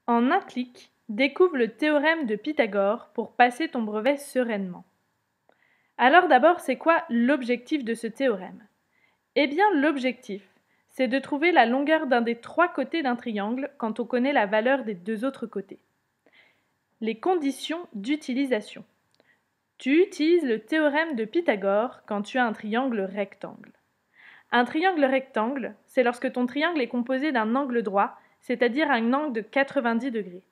En un clic, découvre le théorème de Pythagore pour passer ton brevet sereinement. Alors d'abord, c'est quoi l'objectif de ce théorème? Eh bien, l'objectif, c'est de trouver la longueur d'un des trois côtés d'un triangle quand on connaît la valeur des deux autres côtés. Les conditions d'utilisation. Tu utilises le théorème de Pythagore quand tu as un triangle rectangle. Un triangle rectangle, c'est lorsque ton triangle est composé d'un angle droit, c'est-à-dire un angle de 90 degrés.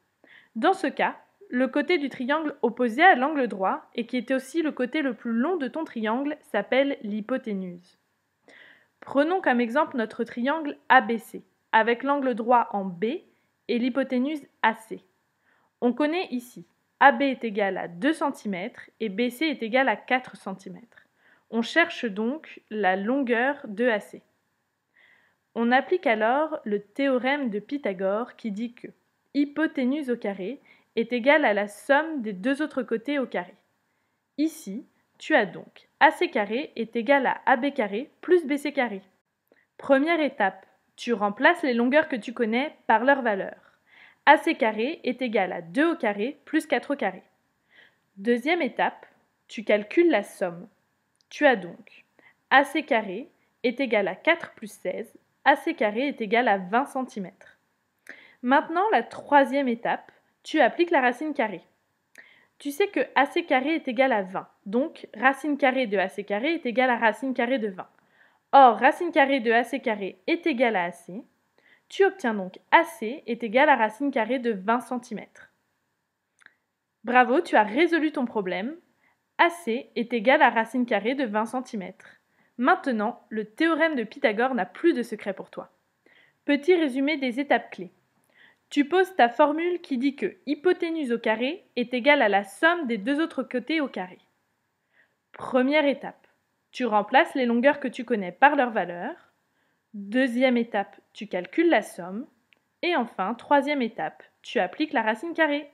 Dans ce cas, le côté du triangle opposé à l'angle droit, et qui est aussi le côté le plus long de ton triangle, s'appelle l'hypoténuse. Prenons comme exemple notre triangle ABC, avec l'angle droit en B et l'hypoténuse AC. On connaît ici AB est égal à 2 cm et BC est égal à 4 cm. On cherche donc la longueur de AC. On applique alors le théorème de Pythagore qui dit que hypoténuse au carré est égale à la somme des deux autres côtés au carré. Ici, tu as donc AC carré est égal à AB carré plus BC carré. Première étape, tu remplaces les longueurs que tu connais par leur valeur. AC carré est égal à 2 au carré plus 4 au carré. Deuxième étape, tu calcules la somme. Tu as donc AC carré est égal à 4 plus 16, AC carré est égal à 20 cm. Maintenant, la troisième étape, tu appliques la racine carrée. Tu sais que AC carré est égal à 20, donc racine carrée de AC carré est égal à racine carrée de 20. Or, racine carrée de AC carré est égal à AC. Tu obtiens donc AC est égal à racine carrée de 20 cm. Bravo, tu as résolu ton problème. AC est égal à racine carrée de 20 cm. Maintenant, le théorème de Pythagore n'a plus de secret pour toi. Petit résumé des étapes clés. Tu poses ta formule qui dit que hypoténuse au carré est égale à la somme des deux autres côtés au carré. Première étape, tu remplaces les longueurs que tu connais par leur valeur. Deuxième étape, tu calcules la somme. Et enfin, troisième étape, tu appliques la racine carrée.